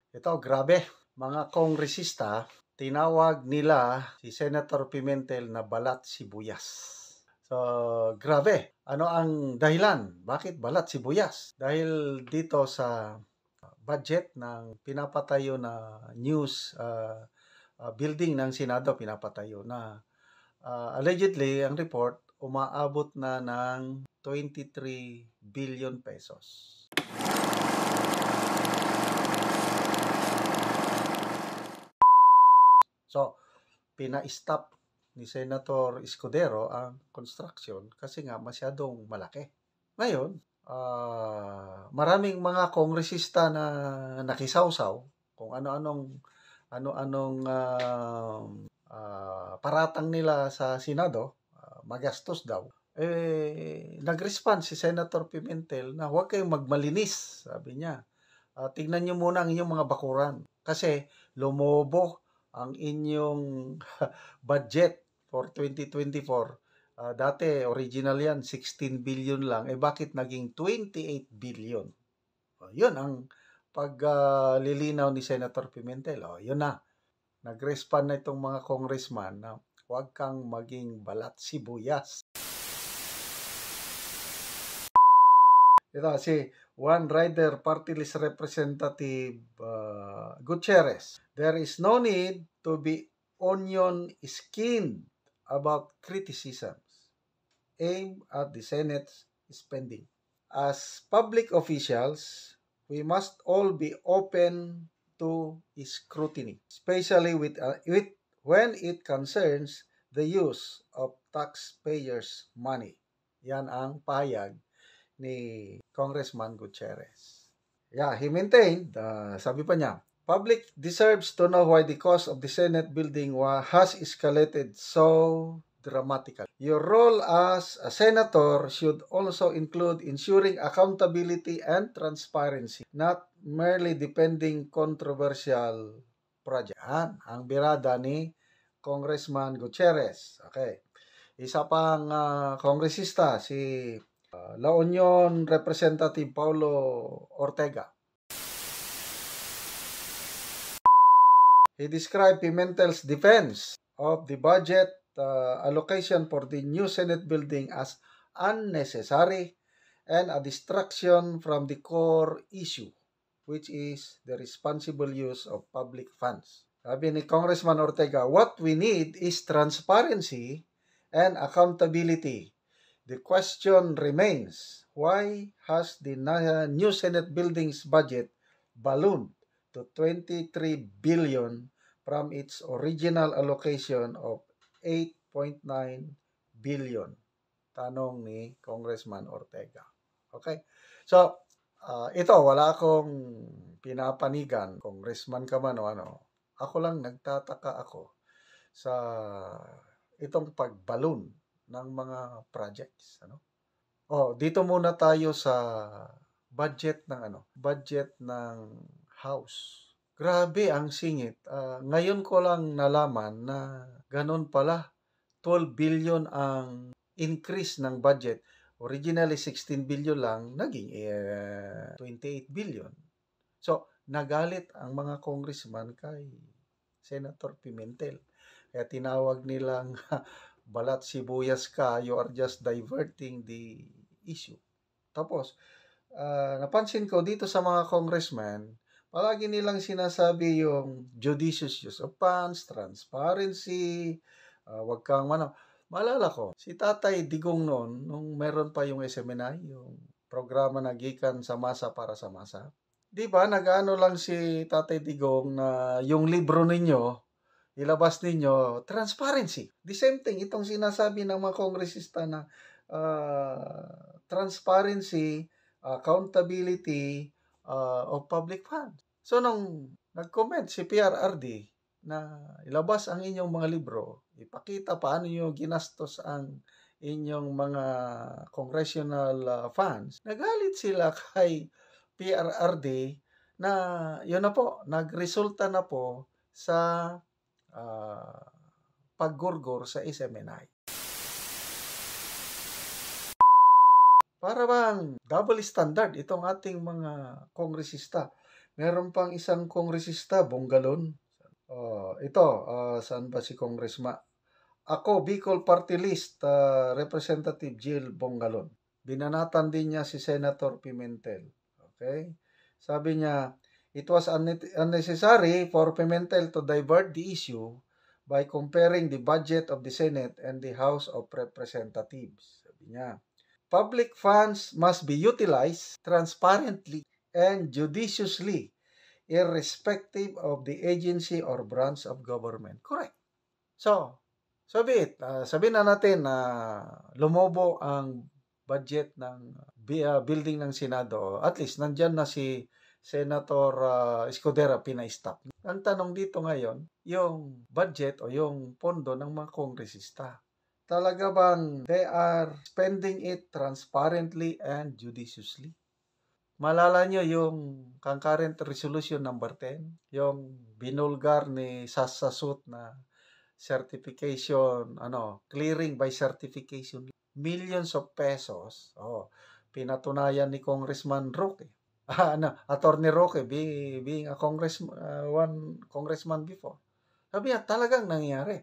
Ito, grabe. Mga kongresista, tinawag nila si Senator Pimentel na balat sibuyas. So, grabe. Ano ang dahilan? Bakit balat sibuyas? Dahil dito sa budget ng pinapatayo na news building ng Senado, pinapatayo na allegedly, ang report, umaabot na ng 23 billion pesos. So, pina-stop ni Senator Escudero ang construction kasi nga masyadong malaki. Ngayon, maraming mga kongresista na nakisawsaw kung ano-anong paratang nila sa Senado, magastos daw. Nag-respond si Senator Pimentel na huwag kayong magmalinis, sabi niya. Tingnan niyo muna ang inyong mga bakuran kasi lumobo ang inyong budget for 2024. Dati, original yan, 16 billion lang. Bakit naging 28 billion? Yun ang paglilinaw ni Senator Pimentel. Yun na. Nag-respond na itong mga congressman na huwag kang maging balat sibuyas. Ito si One Rider Party List Representative Gutierrez. There is no need to be onion-skinned about criticisms aimed at the Senate's spending. As public officials, we must all be open to scrutiny, especially when it concerns the use of taxpayers' money. Yan ang pahayag ni Congressman Gutierrez. Yeah, he maintained, sabi pa niya, public deserves to know why the cost of the Senate building has escalated so dramatically. Your role as a senator should also include ensuring accountability and transparency, not merely defending controversial projects. Ang birada ni Congressman Gutierrez. Okay. Isa pang kongresista, si La Union Representative Paulo Ortega. He described Pimentel's defense of the budget allocation for the new Senate building as unnecessary and a distraction from the core issue, which is the responsible use of public funds. Sabi ni Congressman Ortega, what we need is transparency and accountability. The question remains, why has the new Senate building's budget ballooned to 23 billion from its original allocation of 8.9 billion? Tanong ni Congressman Ortega. Okay? So, ito, wala akong pinapanigan, congressman ka man o ano. Ako lang nagtataka ako sa itong pagballoon ng mga projects, dito muna tayo sa budget ng house. Grabe ang singit. Ngayon ko lang nalaman na ganun pala, 12 billion ang increase ng budget. Originally 16 billion lang, naging 28 billion. So, nagalit ang mga congressman kay Senator Pimentel. Kaya tinawag nilang balat sibuyas ka, you are just diverting the issue. Tapos, napansin ko dito sa mga congressman, palagi nilang sinasabi yung judicious use of funds, transparency, wag kang Maalala ko, si Tatay Digong noon, nung meron pa yung SMNI, yung programa na gikan sa masa para sa masa. Di ba, nag-ano lang si Tatay Digong na yung libro ninyo, ilabas ninyo, transparency. The same thing, itong sinasabi ng mga kongresista na transparency, accountability of public funds. So, nung nag-comment si PRRD na ilabas ang inyong mga libro, ipakita paano nyo ginastos ang inyong mga congressional funds, nagalit sila kay PRRD na yun na po, nagresulta na po sa paggurgur sa SMNI. Para bang double standard itong ating mga kongresista Meron pang isang kongresista, Bongalon. Ito, saan ba si Congressman? Ako, Bicol Party List, Representative Jill Bongalon. Binanatan din niya si Senator Pimentel. Okay? Sabi niya, it was unnecessary for Pimentel to divert the issue by comparing the budget of the Senate and the House of Representatives. Sabi niya, public funds must be utilized transparently and judiciously irrespective of the agency or branch of government. Correct. So, sabihin na natin na lumobo ang budget ng building ng Senado. At least, nandyan na si Senator Escudero, pina-stop. Ang tanong dito ngayon, yung budget o yung pondo ng mga kongresista. Talaga bang they are spending it transparently and judiciously? Malala nyo yung concurrent resolution number 10, yung binulgar ni Sassasut na certification, clearing by certification, millions of pesos. Pinatunayan ni Congressman Roque. Attorney Roque being a congressman before. Sabi niya, talagang nangyari.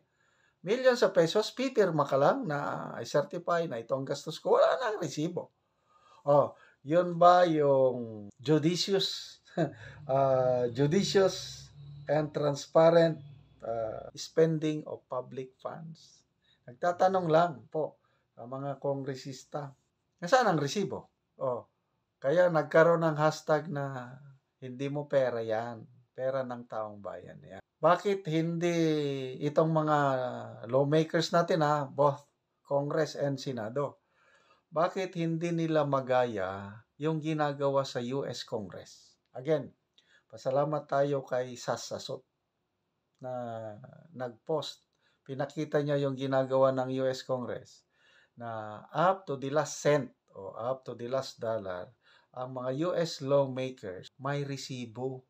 Millions of pesos, pipirma ka lang na i-certify na ito ang gastos ko. Wala nang resibo. Yun ba yung judicious and transparent spending of public funds? Nagtatanong lang po ang mga kongresista. Nasaan ang resibo? Kaya nagkaroon ng hashtag na hindi mo pera yan. Pera ng taong bayan yan. Bakit hindi itong mga lawmakers natin, both Congress and Senado, bakit hindi nila magaya yung ginagawa sa US Congress? Again, pasalamat tayo kay Sassasut na nag-post. Pinakita niya yung ginagawa ng US Congress na up to the last cent o up to the last dollar, ang mga US lawmakers may resibo.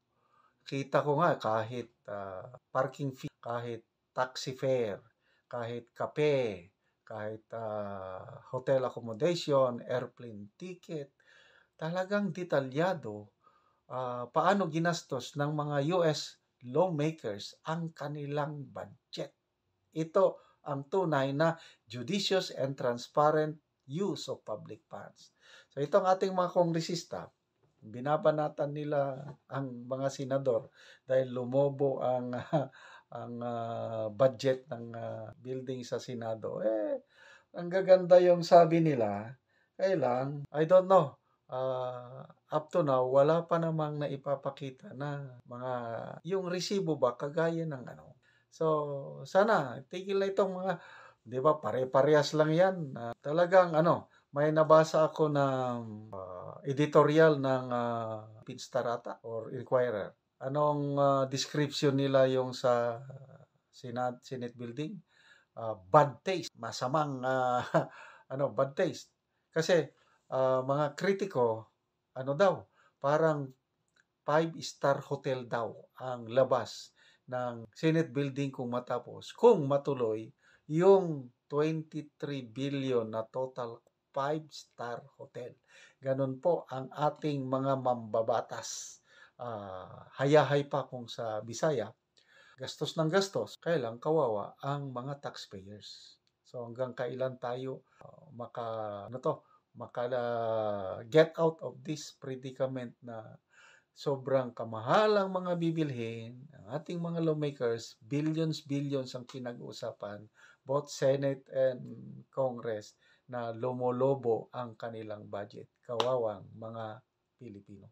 Kita ko nga kahit parking fee, kahit taxi fare, kahit kape, kahit hotel accommodation, airplane ticket, talagang detalyado paano ginastos ng mga US lawmakers ang kanilang budget. Ito ang tunay na judicious and transparent use of public funds. So itong ating mga kongresista, binabanatan nila ang mga senador dahil lumobo ang budget ng building sa Senado. Ang gaganda yung sabi nila, kailang, I don't know, up to now, wala pa namang naipapakita na yung resibo ba, kagaya ng So, sana, tigil na itong mga, di ba, pare-parehas lang yan. Talagang, may nabasa ako ng editorial ng Pinstarata or Inquirer. Anong description nila yung sa Senate building? Bad taste, masamang bad taste. Kasi mga kritiko, parang 5-star hotel daw ang labas ng Senate building kung matuloy yung 23 billion na total 5-star hotel. Ganun po ang ating mga mambabatas. Hayahay pa kung sa Bisaya, gastos ng gastos, kailang kawawa ang mga taxpayers. So hanggang kailan tayo get out of this predicament na sobrang kamahalang mga bibilhin, ang ating mga lawmakers, billions ang pinag-uusapan, both Senate and Congress, na lumolobo ang kanilang budget. Kawawang mga Pilipino.